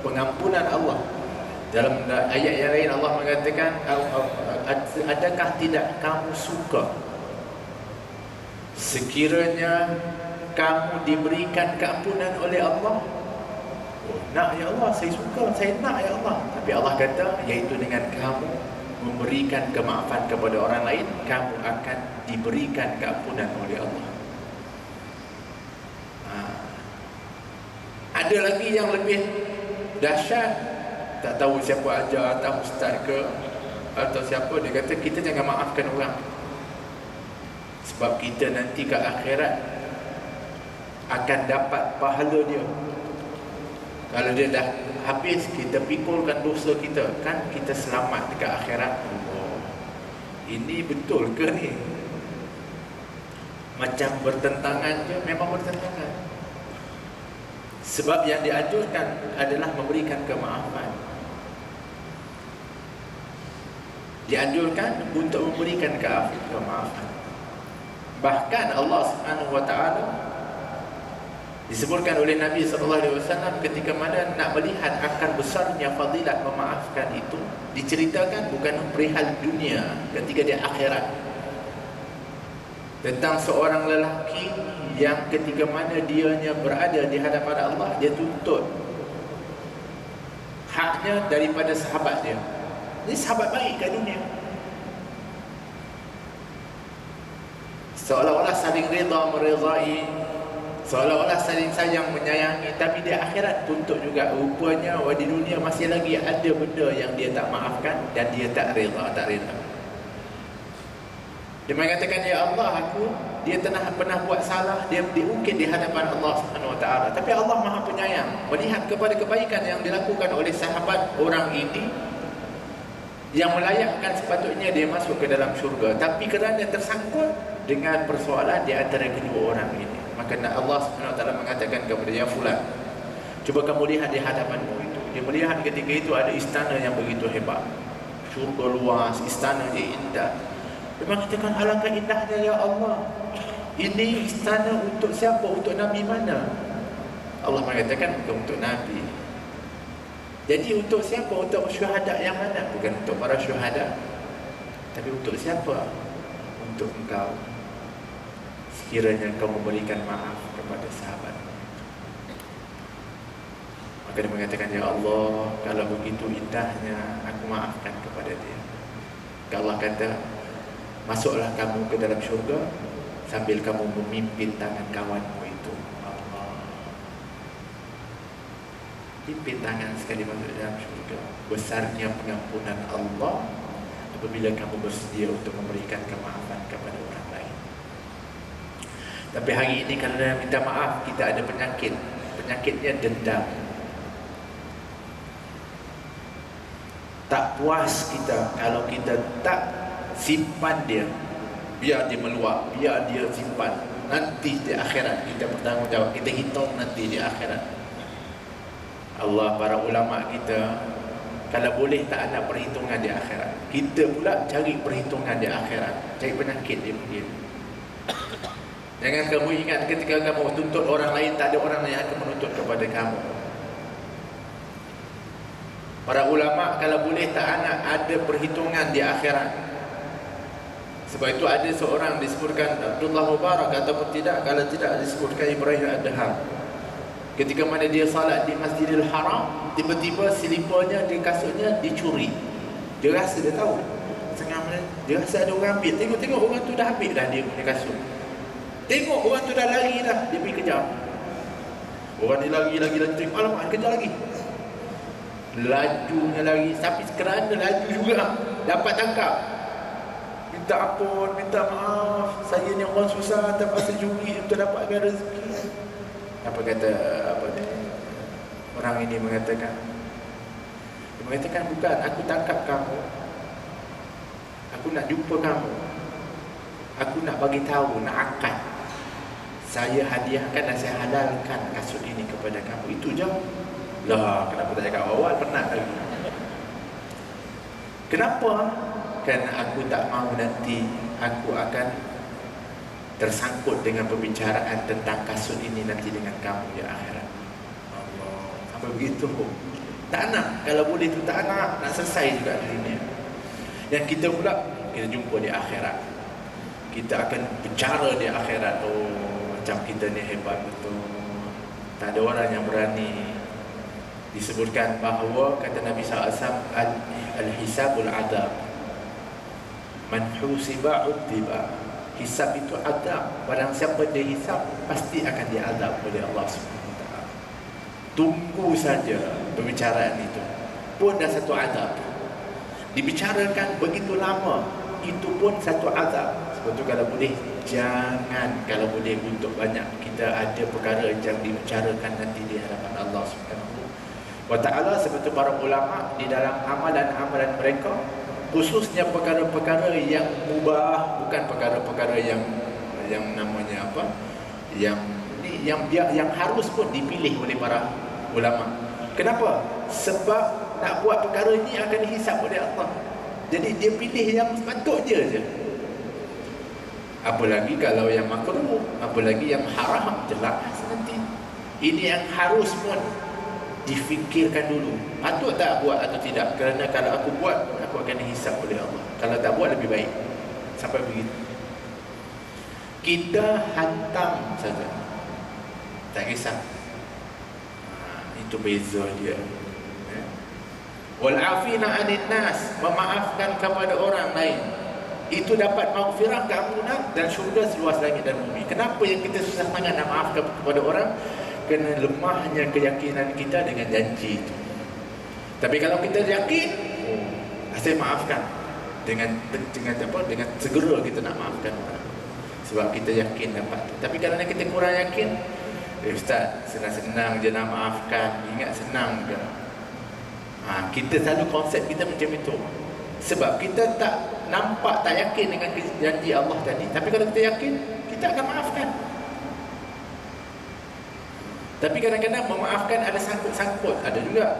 pengampunan Allah. Dalam ayat yang lain Allah mengatakan, adakah tidak kamu suka sekiranya kamu diberikan keampunan oleh Allah? Oh, nak ya Allah, saya suka, saya nak ya Allah. Tapi Allah kata, iaitu dengan kamu memberikan kemaafan kepada orang lain, kamu akan diberikan keampunan oleh Allah. Ada lagi yang lebih dahsyat. Tak tahu siapa ajar, atau ustaz ke atau siapa, dia kata kita jangan maafkan orang, sebab kita nanti ke akhirat akan dapat pahala dia. Kalau dia dah habis, kita pikulkan dosa kita, kan kita selamat dekat akhirat. Oh, ini betul ke ni? Macam bertentangan je, memang bertentangan. Sebab yang dianjurkan adalah memberikan kemaafan. Dianjurkan untuk memberikan kemaafan. Bahkan Allah Subhanahu wa taala, disebutkan oleh Nabi SAW ketika mana nak melihat akan besarnya fadilat memaafkan itu, diceritakan bukan perihal dunia, ketika dia akhirat, tentang seorang lelaki yang ketika mana dianya berada di hadapan Allah, dia tuntut haknya daripada sahabat dia. Ini sahabat baik kat dunia, seolah-olah saling reda meredai, seolah-olah saling sayang menyayangi. Tapi di akhirat tuntut juga, rupanya di dunia masih lagi ada benda yang dia tak maafkan dan dia tak reda. Dia mengatakan, ya Allah, dia pernah buat salah, dia diungkit di hadapan Allah Subhanahu wa taala. Tapi Allah Maha Penyayang, melihat kepada kebaikan yang dilakukan oleh sahabat orang ini, yang melayakkan sepatutnya dia masuk ke dalam syurga, tapi kerana tersangkut dengan persoalan di antara kedua orang ini, maka Allah Subhanahu wa taala mengatakan kepada dia, fulan, cuba kamu lihat di hadapanmu itu. Dia melihat ketika itu ada istana yang begitu hebat, syurga luas, istana dia indah. Dia mengatakan, alangkah indahnya ya Allah, ini istana untuk siapa? Untuk Nabi mana? Allah mengatakan, bukan untuk Nabi. Jadi untuk siapa? Untuk syuhada yang mana? Bukan untuk para syuhada, tapi untuk siapa? Untuk engkau, sekiranya kau memberikan maaf kepada sahabat. Maka dia mengatakan, ya Allah, kalau begitu indahnya, aku maafkan kepada dia. Allah kata, masuklah kamu ke dalam syurga sambil kamu memimpin tangan kawanmu itu. Allah, pimpin tangan sekali masuk dalam syurga. Besarnya pengampunan Allah apabila kamu bersedia untuk memberikan kemaafan kepada orang lain. Tapi hari ini kerana minta maaf, kita ada penyakit. Penyakitnya dendam. Tak puas kita kalau kita tak simpan dia, biar dia meluap, biar dia simpan. Nanti di akhirat kita bertanggungjawab, kita hitung nanti di akhirat. Allah, para ulama kita, kalau boleh tak ada perhitungan di akhirat. Kita pula cari perhitungan di akhirat, cari penyakit dia mungkin. Jangan kamu ingat ketika kamu tuntut orang lain, tak ada orang yang akan menuntut kepada kamu. Para ulama kalau boleh tak nak ada perhitungan di akhirat. Sebab itu ada seorang disebutkan Abdullah Mubarak ataupun tidak, kalau tidak disebutkan Ibrahim Ad-Daham. Ketika mana dia salat di Masjidil Haram, tiba-tiba seliparnya di kasutnya dicuri. Dia rasa, dia tahu setengah mana, dia rasa ada orang ambil. Tengok orang tu dah ambil dah dia punya kasut. Tengok orang tu dah lari dah, dia pergi kejar. Orang ni lagi, tengok, alamak, kejar lagi. Lajunya lagi, tapi kerana laju juga dapat tangkap. Minta ampun, minta maaf, saya ni orang susah, terpaksa curi untuk dapatkan rezeki. Apa kata orang ini mengatakan, dia mengatakan, bukan, aku tangkap kamu, aku nak jumpa kamu, aku nak bagi tahu, nak akad, saya hadiahkan dan saya halalkan kasut ini kepada kamu. Itu je lah. Kenapa tak cakap awal? Penat lagi. Kenapa? Kerana aku tak mahu nanti aku akan tersangkut dengan pembicaraan tentang kasut ini nanti dengan kamu di akhirat. Allah, sampai begitu. Tak nak, kalau boleh tu tak nak selesai juga di dunia. Yang kita pula, kita jumpa di akhirat. Kita akan bicara di akhirat. Oh, macam kita ni hebat betul. Tak ada orang yang berani. Disebutkan bahawa kata Nabi SAW, al-hisabul adab. Man husiba udhiba. Hisab itu adab. Barang siapa dia hisab, pasti akan diadab oleh Allah SWT. Tunggu saja perbicaraan itu pun dah satu azab. Dibicarakan begitu lama, itu pun satu azab. Sebab tu kalau boleh, jangan, kalau boleh untuk banyak kita ada perkara yang dibicarakan nanti di hadapan Allah Subhanahu wa ta'ala. Sebab tu para ulama di dalam amalan-amalan mereka, khususnya perkara-perkara yang mubah, bukan perkara-perkara yang namanya apa, yang harus pun dipilih oleh para ulama. Kenapa? Sebab nak buat perkara ini akan dihisap oleh Allah. Jadi dia pilih yang sepatut je. Apalagi kalau yang makruh, apalagi yang haram, jelas nanti. Ini yang harus pun difikirkan dulu. Patut tak buat atau tidak? Kerana kalau aku buat, aku akan dihisap oleh Allah. Kalau tak buat, lebih baik. Sampai begitu. Kita hantam saja, tak kisah. Itu beza dia. Wal afina 'anil nas, memaafkan kepada orang lain. Itu dapat maghfirah, keampunan dan syurga seluas langit dan bumi. Kenapa yang kita susah sangat nak maafkan kepada orang? Kerana lemahnya keyakinan kita dengan janji itu. Tapi kalau kita yakin, saya maafkan dengan segera kita nak maafkan orang. Sebab kita yakin dapat. Tapi kalau kita kurang yakin, Ustaz, senang-senang je nak maafkan. Ingat senang ke? Kita selalu konsep kita macam itu. Sebab kita tak nampak, tak yakin dengan janji Allah tadi. Tapi kalau kita yakin, kita akan maafkan. Tapi kadang-kadang memaafkan ada sangkut-sangkut. Ada juga.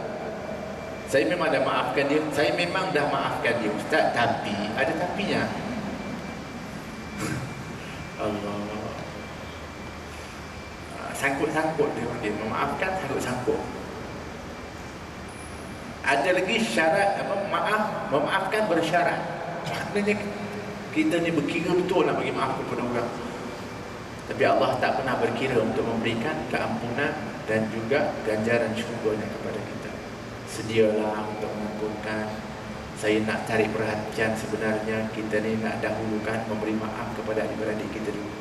Saya memang dah maafkan dia. Saya memang dah maafkan dia, Ustaz. Tapi, ada tapinya. Allah. Sangkut-sangkut dia memaafkan, sangkut-sangkut. Ada lagi syarat apa? Memaafkan bersyarat. Maknanya kita ni berkira betul nak bagi maaf kepada orang. Tapi Allah tak pernah berkira untuk memberikan keampunan dan juga ganjaran syurga kepada kita. Sedialah untuk mengampunkan. Saya nak cari perhatian, sebenarnya kita ni nak dahulukan memberi maaf kepada adik-beradik kita dulu.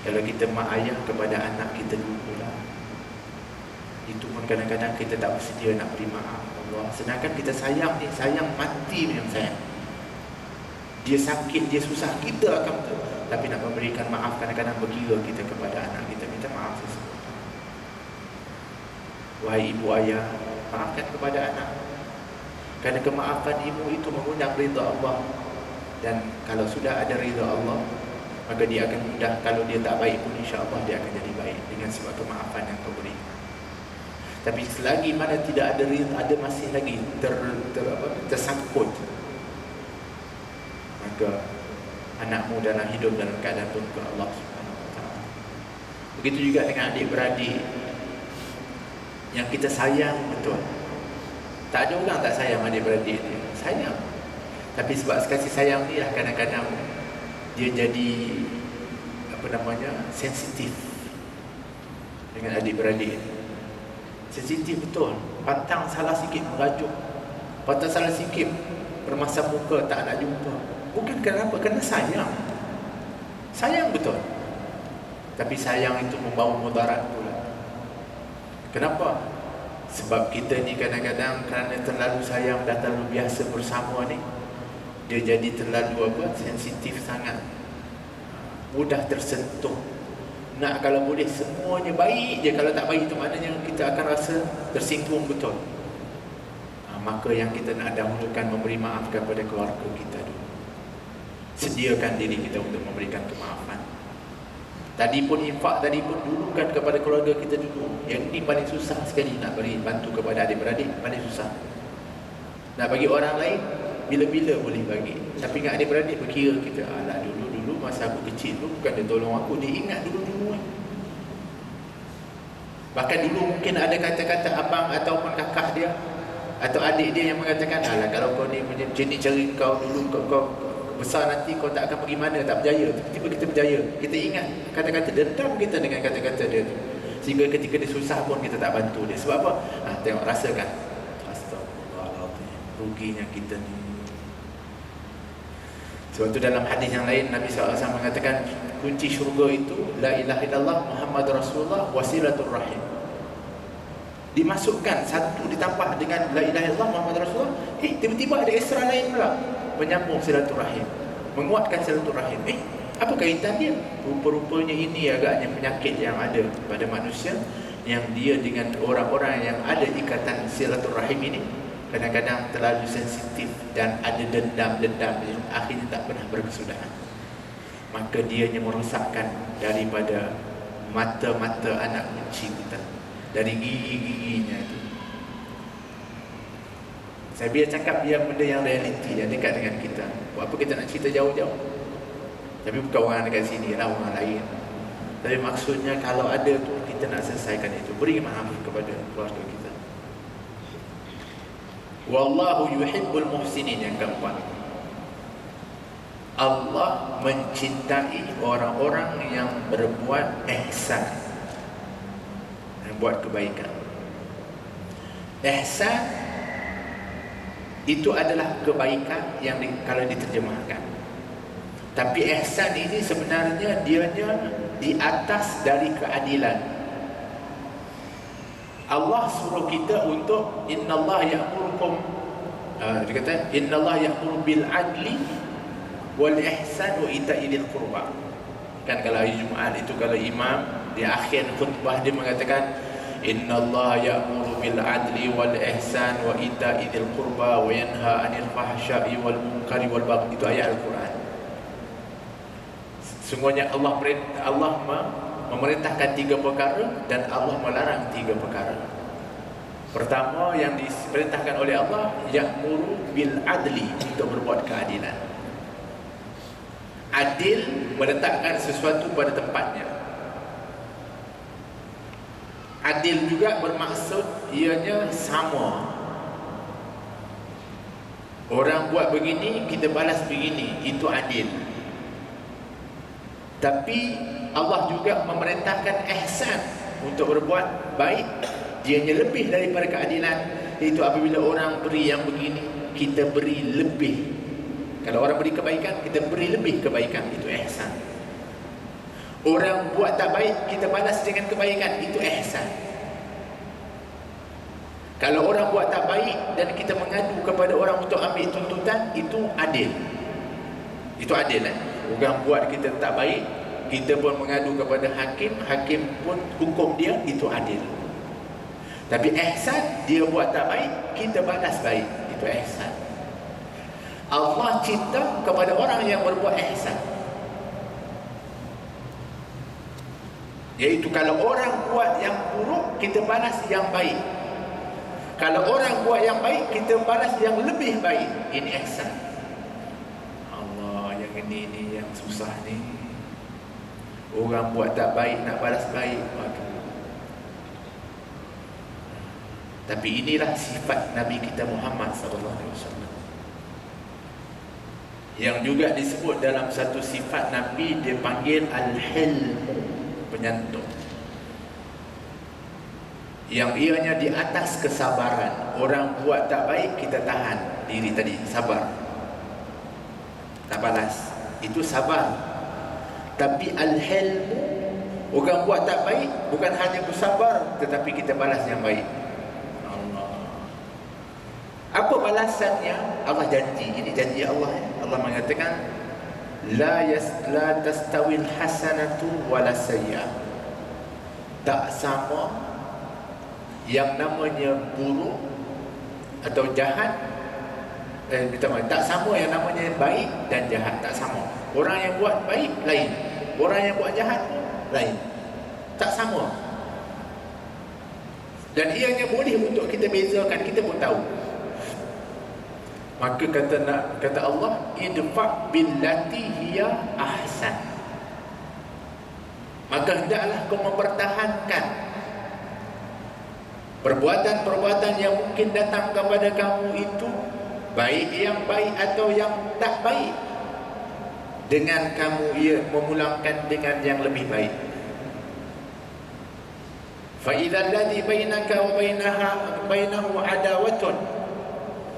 Kalau kita mak ayah kepada anak kita dulu lah. Itu pun kadang-kadang kita tak bersedia nak beri maaf Allah. Sedangkan kita sayang ni, sayang mati macam sayang. Dia sakit, dia susah, kita akan betul. Tapi nak memberikan maaf kadang-kadang berkira kita kepada anak kita. Minta maaf sesuatu. Wahai ibu ayah, maafkan kepada anak. Kerana kemaafan ibu itu mengundang rida Allah. Dan kalau sudah ada rida Allah, maka dia akan mudah. Kalau dia tak baik pun, insya-Allah dia akan jadi baik dengan sebab kemaafan yang kau beri. Tapi selagi mana tidak ada rida, ada masih lagi tersangkut, maka anakmu dalam hidup dalam keadaan tunduk Allah Subhanahu wa taala. Begitu juga dengan adik-beradik yang kita sayang betul. Tak ada orang tak sayang adik-beradik dia. Sayang. Tapi sebab kasih sayang ni lah kadang-kadang dia jadi sensitif dengan adik-beradik. Sensitif betul. Pantang salah sikit merajuk. Pantang salah sikit bermasam muka, tak nak jumpa. Bukan kenapa? Kerana sayang. Sayang betul. Tapi sayang itu membawa mudarat pula. Kenapa? Sebab kita ni kadang-kadang kerana terlalu sayang dan terlalu biasa bersama ni, dia jadi terlalu sensitif sangat. Mudah tersentuh. Nak kalau boleh semuanya baik je. Kalau tak baik itu maknanya kita akan rasa tersinggung betul. Maka yang kita nak dahulukan memberi maaf kepada keluarga kita dulu. Sediakan diri kita untuk memberikan kemaafan. Tadi pun infak, tadi pun dulukan kepada keluarga kita dulu. Yang ini paling susah sekali nak beri bantu kepada adik-beradik. Paling susah. Nak bagi orang lain, bila-bila boleh bagi. Tapi dengan adik-beradik berkira kita, alah dulu masa aku kecil tu bukan dia tolong aku, dia ingat dulu-dulu. Bahkan dulu mungkin ada kata-kata abang ataupun kakak dia atau adik dia yang mengatakan, alah kalau kau ni macam ni cara kau dulu, kau besar nanti kau tak akan pergi mana, tak berjaya. Tiba-tiba kita berjaya. Kita ingat kata-kata, dendam kita dengan kata-kata dia tu, sehingga ketika dia susah pun kita tak bantu dia. Sebab apa? Tengok, rasakan, astagfirullahaladzim, ruginya kita ni. Sebab tu dalam hadis yang lain Nabi SAW mengatakan, kunci syurga itu la ilaha illallah Muhammad Rasulullah wasilatul rahim. Dimasukkan satu ditambah dengan la ilaha illallah Muhammad Rasulullah, tiba-tiba ada ekstra lain pula, menyambung silaturahim, menguatkan silaturahim. Apa kaitan dia? Rupa-rupanya ini agaknya penyakit yang ada pada manusia, yang dia dengan orang-orang yang ada ikatan silaturahim ini kadang-kadang terlalu sensitif dan ada dendam-dendam yang akhirnya tak pernah berkesudahan. Maka dianya merosakkan daripada mata-mata anak kecil kita, dari gigi-giginya itu. Saya biar cakap biar benda yang realiti, yang dekat dengan kita. Buat apa kita nak cerita jauh-jauh? Tapi bukan orang dekat sini lah, orang lain. Tapi maksudnya kalau ada tu, kita nak selesaikan itu. Beri maaf kepada keluarga kita. Wallahu yuhibbul muhsinin, yang keempat. Allah mencintai orang-orang yang berbuat ihsan, yang buat kebaikan. Ihsan itu adalah kebaikan yang kalau diterjemahkan. Tapi ihsan ini sebenarnya dianya di atas dari keadilan. Allah suruh kita untuk innallaha ya'murukum, dia kata innallaha ya'muru bil adli wal ihsan wa ita'i dzil qurba. Kan kalau hari Jumaat itu, kalau imam di akhir khutbah dia mengatakan innallaha ya'muru bil adli wal ihsan wa ita'i dzil qurba wa yanha 'anil fahsya'i wal munkari wal baghi. Itu ayat Al-Quran. Sungguhnya Allah memerintahkan 3 perkara dan Allah melarang 3 perkara. Pertama yang diperintahkan oleh Allah, ya'muru bil adli, untuk berbuat keadilan. Adil, meletakkan sesuatu pada tempatnya. Adil juga bermaksud ianya sama. Orang buat begini, kita balas begini, itu adil. Tapi Allah juga memerintahkan ihsan, untuk berbuat baik, dianya lebih daripada keadilan. Iaitu apabila orang beri yang begini, kita beri lebih. Kalau orang beri kebaikan, kita beri lebih kebaikan, itu ihsan. Orang buat tak baik, kita balas dengan kebaikan, itu ihsan. Kalau orang buat tak baik dan kita mengadu kepada orang untuk ambil tuntutan, itu adil. Itu adil. Orang buat kita tak baik, kita pun mengadu kepada hakim, hakim pun hukum dia, itu adil. Tapi ihsan, dia buat tak baik, kita balas baik, itu ihsan. Allah cinta kepada orang yang berbuat ihsan. Iaitu kalau orang buat yang buruk, kita balas yang baik. Kalau orang buat yang baik, kita balas yang lebih baik. Ini ihsan. Allah, yang ini yang susah ni. Orang buat tak baik, nak balas baik. Tapi inilah sifat Nabi kita Muhammad SAW, yang juga disebut dalam satu sifat Nabi, dia panggil Al-Hilm, penyantun, yang ianya di atas kesabaran. Orang buat tak baik, kita tahan diri tadi, sabar, tak balas, itu sabar. Tapi Al-Hilm, orang buat tak baik, bukan hanya bersabar, tetapi kita balas yang baik. Apa balasannya? Allah janji, ini janji Allah. Allah mengatakan la tastawil hasanatu wala sayyi'ah. Tak sama yang namanya buruk atau jahat, tak sama yang namanya baik dan jahat, tak sama. Orang yang buat baik lain, orang yang buat jahat lain, tak sama. Dan ianya boleh untuk kita bezakan, kita pun tahu. Maka kata Allah, idfa' billati hiya ahsan. Maka hendaklah kau mempertahankan Perbuatan-perbuatan yang mungkin datang kepada kamu itu, baik yang baik atau yang tak baik, dengan kamu ia memulangkan dengan yang lebih baik. Fa idzal ladzi bainaka wa bainahu adawatun,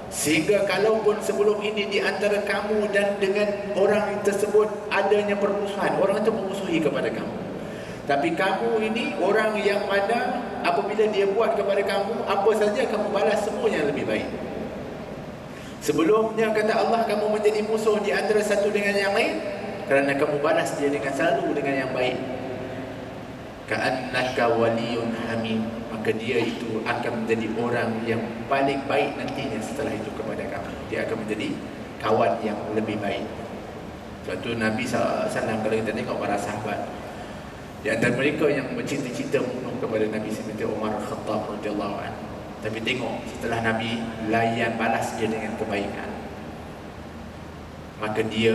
sehingga kalaupun sebelum ini di antara kamu dan dengan orang tersebut adanya permusuhan, orang itu memusuhi kepada kamu, tapi kamu ini orang yang mana apabila dia buat kepada kamu apa saja, kamu balas semuanya lebih baik. Sebelumnya kata Allah, kamu menjadi musuh di antara satu dengan yang lain kerana kamu balas dia dengan selalu dengan yang baik. Ka'annaka waliyun hamim, maka dia itu akan menjadi orang yang paling baik nantinya setelah itu kepada kamu. Dia akan menjadi kawan yang lebih baik. Sebab tu Nabi SAW, kalau kita tengok para sahabat, di antara mereka yang bercinta-cinta membunuh kepada Nabi seperti Umar Khattab radhiyallahu anhu. Tapi tengok, setelah Nabi layan balas dia dengan kebaikan, maka dia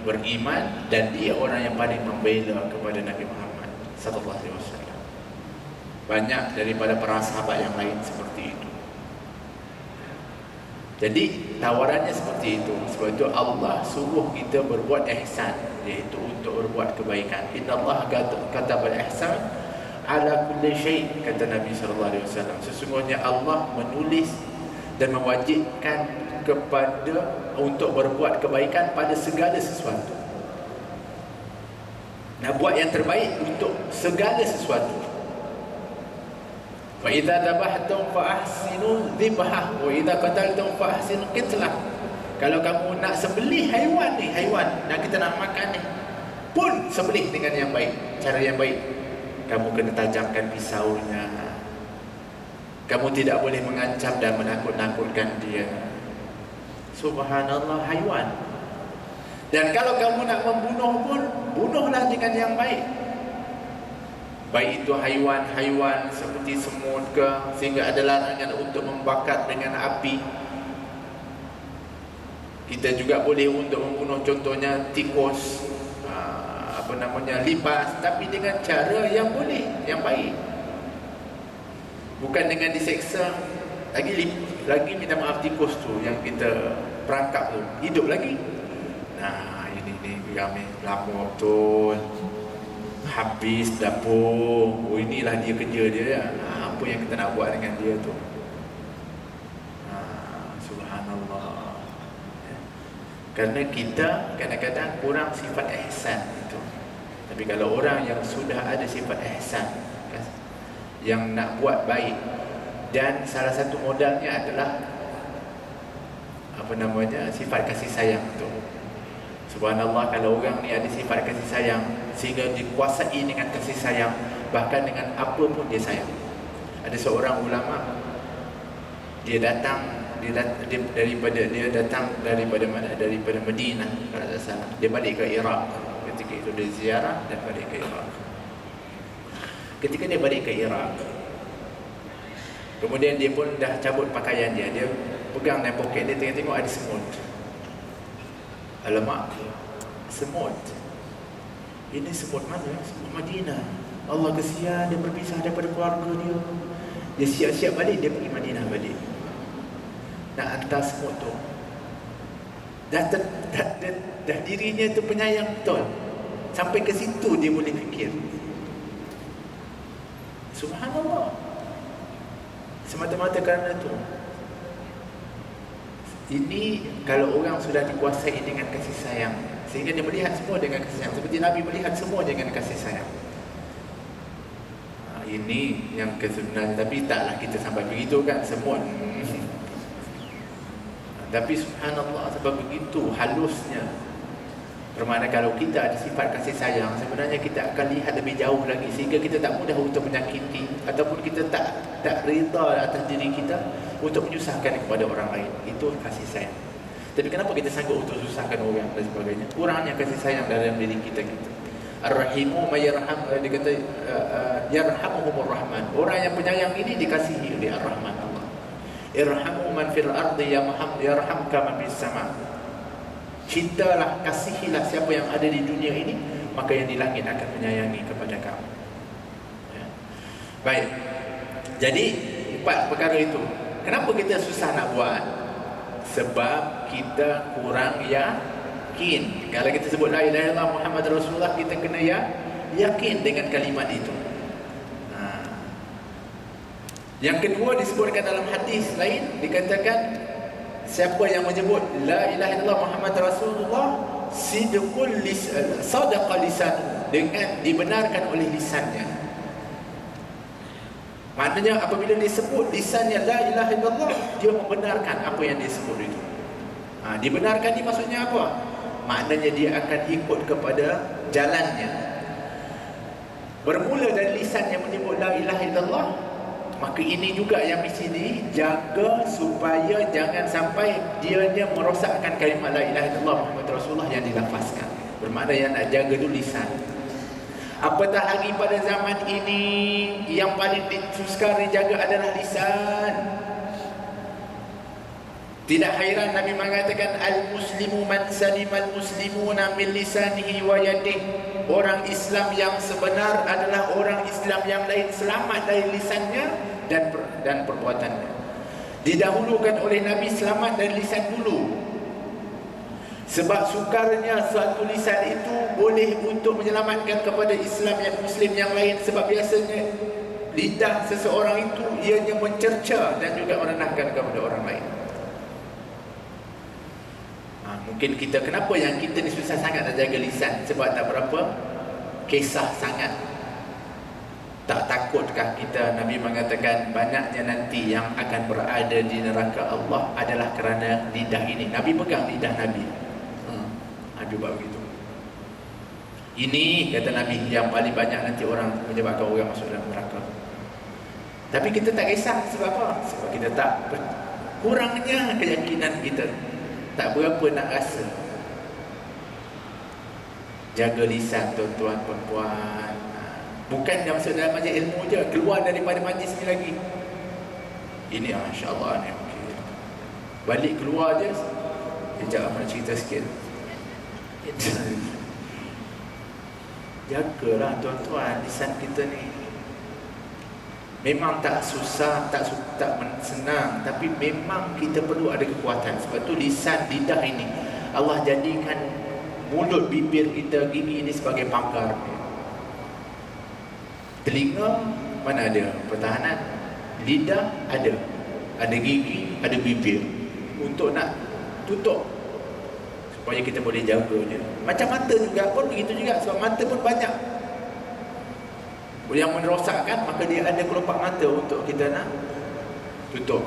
beriman dan dia orang yang paling membela kepada Nabi Muhammad sallallahu alaihi wasallam. Banyak daripada para sahabat yang lain seperti itu. Jadi tawarannya seperti itu. Sebab itu Allah suruh kita berbuat ihsan, iaitu untuk berbuat kebaikan. Innallaha katabal ihsan ala kulli syai', kata Nabi sallallahu alaihi wasallam. Sesungguhnya Allah menulis dan mewajibkan kepada untuk berbuat kebaikan pada segala sesuatu. Nak buat yang terbaik untuk segala sesuatu. Fa idza dabahtum fa ahsinu dhibhah wa idza qataltum fa ahsinu qitlah. Kalau kamu nak sembelih haiwan ni, haiwan nak kita nak makan ni, pun sembelih dengan yang baik, cara yang baik. Kamu kena tajamkan pisaunya. Kamu tidak boleh mengancam dan menakut-nakutkan dia. Subhanallah, haiwan. Dan kalau kamu nak membunuh pun, bunuhlah dengan yang baik. Baik itu haiwan-haiwan seperti semut ke, sehingga ada larangan untuk membakar dengan api. Kita juga boleh untuk membunuh contohnya tikus, lipas, tapi dengan cara yang boleh, yang baik. Bukan dengan diseksa. Lagi minta maaf, tikus tu yang kita perangkap tu hidup lagi. Nah, ini kami lama betul, habis dapur. Oh, inilah dia kerja dia. Apa yang kita nak buat dengan dia tu? Subhanallah. Kerana kita kadang-kadang kurang sifat ihsan itu. Tapi kalau orang yang sudah ada sifat ihsan, yang nak buat baik, dan salah satu modalnya adalah sifat kasih sayang tu. Subhanallah, kalau orang ni ada sifat kasih sayang sehingga dikuasai dengan kasih sayang, bahkan dengan apa pun dia sayang. Ada seorang ulama, dia datang daripada mana? Daripada Madinah kalau tak salah. Dia balik ke Iraq. Ketika itu dia ziarah dan balik ke Iraq. Ketika dia balik ke Iraq, kemudian dia pun dah cabut pakaian dia. Dia pegang dalam poket dia, tengok ada semut. Alamak, semut. Ini semut mana? Semut Madinah. Allah kesian, dia berpisah daripada keluarga dia. Dia siap-siap balik, dia pergi Madinah balik. Nak hantar semut tu. Dah dirinya tu penyayang betul. Sampai ke situ dia boleh fikir. Subhanallah. Semata-mata kerana tu. Ini kalau orang sudah dikuasai dengan kasih sayang, sehingga dia melihat semua dengan kasih sayang, seperti Nabi melihat semua dengan kasih sayang. Ini yang kesebenarnya. Tapi taklah kita sampai begitu kan, semua. Tapi subhanallah, sebab begitu halusnya. Bermakna kalau kita ada sifat kasih sayang, sebenarnya kita akan lihat lebih jauh lagi, sehingga kita tak mudah untuk menyakiti, ataupun kita tak rida atas diri kita untuk menyusahkan kepada orang lain. Itu kasih sayang. Tapi kenapa kita sanggup untuk susahkan orang dan sebagainya? Kurangnya kasih sayang dalam diri kita. Ar-Rahimu mayarham, dia kata yarhamuhumur rahman. Orang yang penyayang ini dikasihi oleh Ar-Rahman Allah. Irhamu man fil ardi yarhamka man fis sama. Cintalah, kasihilah siapa yang ada di dunia ini, maka yang di langit akan menyayangi kepada kamu. Ya. Baik. Jadi 4 perkara itu. Kenapa kita susah nak buat? Sebab kita kurang yakin. Kalau kita sebut la ilaha illallah Muhammad Rasulullah, kita kena yakin dengan kalimat itu. Yang kedua disebutkan dalam hadis lain, dikatakan siapa yang menyebut la ilaha illallah Muhammad Rasulullah sidqul sadaqa lisan, dengan dibenarkan oleh lisannya. Maknanya apabila disebut lisannya la ilaha illallah, dia membenarkan apa yang dia sebut itu. Dibenarkan ni maksudnya apa? Maknanya dia akan ikut kepada jalannya. Bermula dari lisan yang menyebut la ilaha illallah, maka ini juga yang mesti dijaga supaya jangan sampai dianya merosakkan kalimat la ilaha illallah Muhammad Rasulullah yang dilafazkan. Bermakna yang nak jaga tu lisan. Apatah lagi pada zaman ini, yang paling disuskan dijaga adalah lisan. Tidak hairan Nabi mengatakan al-muslimu man salimal muslimuna min lisanihi wa yadihi. Orang Islam yang sebenar adalah orang Islam yang lain selamat dari lisannya dan perbuatannya. Didahulukan oleh Nabi selamat dari lisan dulu. Sebab sukarnya suatu lisan itu boleh untuk menyelamatkan kepada Islam yang Muslim yang lain. Sebab biasanya lidah seseorang itu ianya mencerca dan juga merendahkan kepada orang lain. Mungkin kita, kenapa yang kita ni susah sangat nak jaga lisan? Sebab tak berapa kisah sangat. Tak takutkah kita? Nabi mengatakan banyaknya nanti yang akan berada di neraka Allah adalah kerana lidah ini. Nabi pegang lidah Nabi. Cuba begitu. Ini kata Nabi yang paling banyak nanti orang menyebabkan orang masuk dalam neraka. Tapi kita tak kisah. Sebab apa? Sebab kita tak, kurangnya keyakinan kita, tak berapa nak rasa. Jaga lisan tuan-tuan puan-puan. Bukan dia masuk dalam majlis ilmu je, keluar daripada majlis ni lagi. Ini masya-Allah ni okey. Balik keluar je, kejap nak cerita sikit. Jagalah tuan-tuan lisan kita ni. Memang tak susah, tak senang, tapi memang kita perlu ada kekuatan. Sebab tu lisan, lidah ini Allah jadikan mulut, bibir kita, gigi ini sebagai pagar. Telinga mana ada pertahanan, lidah ada gigi, ada bibir untuk nak tutup supaya kita boleh jaga dia. Macam mata juga pun begitu juga. Sebab mata pun banyak yang merosakkan, maka dia ada kelopak mata untuk kita nak tutup.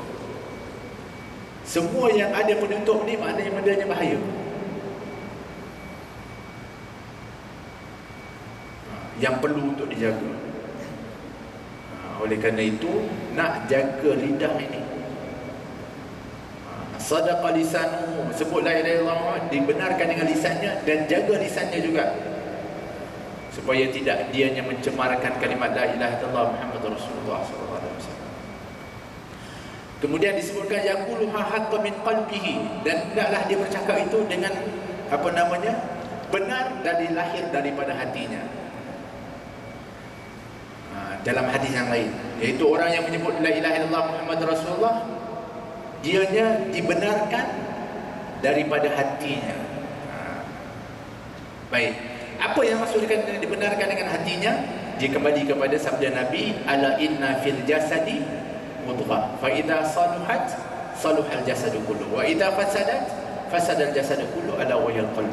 Semua yang ada penutup ni maknanya bendanya bahaya. Yang perlu untuk dijaga. Oleh kerana itu, nak jaga lidah ini. Sadaqa lisanuhu, sebut la ilaha illallah, dibenarkan dengan lisannya dan jaga lisannya juga, supaya tidak dianya mencemarkan kalimat la ilaha illallah Muhammadur Rasulullah sallallahu alaihi wasallam. Kemudian disebutkan yaquluha haqqan min qalbihi, dan hendaklah dia bercakap itu dengan benar dari lahir daripada hatinya. Dalam hadis yang lain, iaitu orang yang menyebut la ilaha illallah Muhammadur Rasulullah, dianya dibenarkan daripada hatinya. Baik, apa yang maksudkan dibenarkan dengan hatinya? Dia kembali kepada sabda Nabi, ala inna fil jasadi mudghah, fa idza saluhat saluhal jasadu kullu, wa idza fasadat fasadal jasadu kullu, ala wahiyal qalb.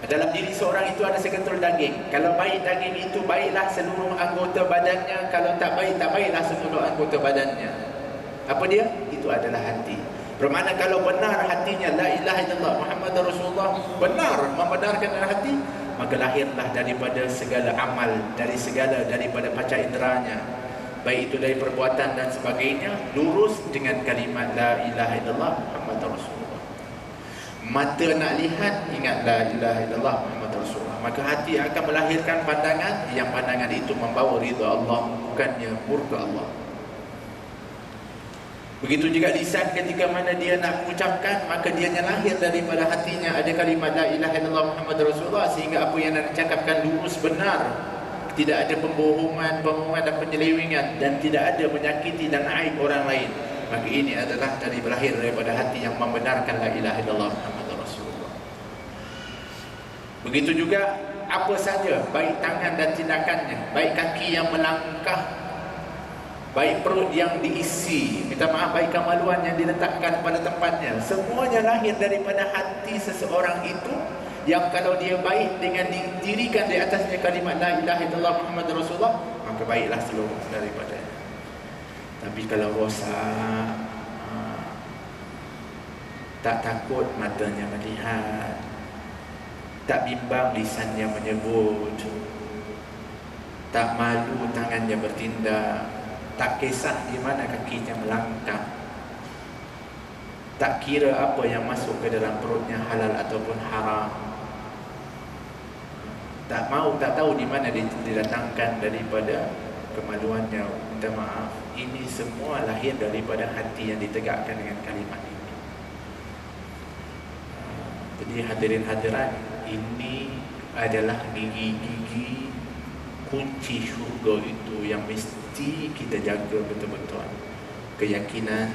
Dalam diri seorang itu ada sekentul daging. Kalau baik daging itu, baiklah seluruh anggota badannya. Kalau tak baik, tak baiklah seluruh anggota badannya. Apa dia? Itu adalah hati. Bermakna kalau benar hatinya la ilaha illallah Muhammadur Rasulullah, benar membenarkan dalam hati, maka lahirlah daripada segala amal, daripada panca inderanya, baik itu dari perbuatan dan sebagainya, lurus dengan kalimat la ilaha illallah Muhammadur Rasulullah. Mata nak lihat, ingat la ilaha illallah Muhammadur Rasulullah, maka hati akan melahirkan pandangan, yang pandangan itu membawa ridha Allah, bukannya murka Allah. Begitu juga lisan, ketika mana dia nak mengucapkan, maka dianya lahir daripada hatinya ada kalimat la ilaha illallah Muhammadur Rasulullah, sehingga apa yang nak dicakapkan lurus, benar, tidak ada pembohongan, dan penyelewengan, dan tidak ada menyakiti dan aib orang lain, maka ini adalah lahir daripada hati yang membenarkan la ilaha illallah Muhammadur Rasulullah. Begitu juga apa saja, baik tangan dan tindakannya, baik kaki yang melangkah, baik perut yang diisi, minta maaf, baik kemaluan yang diletakkan pada tempatnya, semuanya lahir daripada hati seseorang itu, yang kalau dia baik dengan didirikan di atasnya kalimat la ilaha illallah Muhammadur Rasulullah, maka baiklah seluruh daripadanya. Tapi kalau rosak, tak takut matanya melihat, tak bimbang lisannya menyebut, tak malu tangannya bertindak, tak kisah di mana kakinya melangkah, tak kira apa yang masuk ke dalam perutnya halal ataupun haram, tak tahu di mana didatangkan daripada kemaluannya, minta maaf. Ini semua lahir daripada hati yang ditegakkan dengan kalimat ini. Jadi hadirin hadirat, ini adalah gigi-gigi kunci syurga itu yang mesti kita jaga betul-betul. Keyakinan,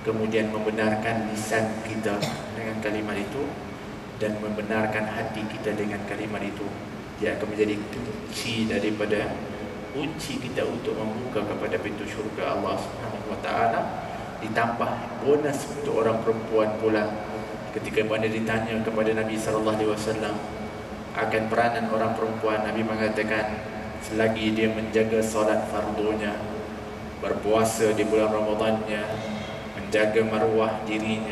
kemudian membenarkan lisan kita dengan kalimat itu, dan membenarkan hati kita dengan kalimat itu. Dia akan menjadi kunci daripada kunci kita untuk membuka kepada pintu syurga Allah Subhanahu wa taala. Ditambah bonus untuk orang perempuan pula, ketika mana ditanya kepada Nabi sallallahu alaihi wasallam akan peranan orang perempuan, Nabi mengatakan selagi dia menjaga solat fardunya, berpuasa di bulan Ramadannya, menjaga maruah dirinya,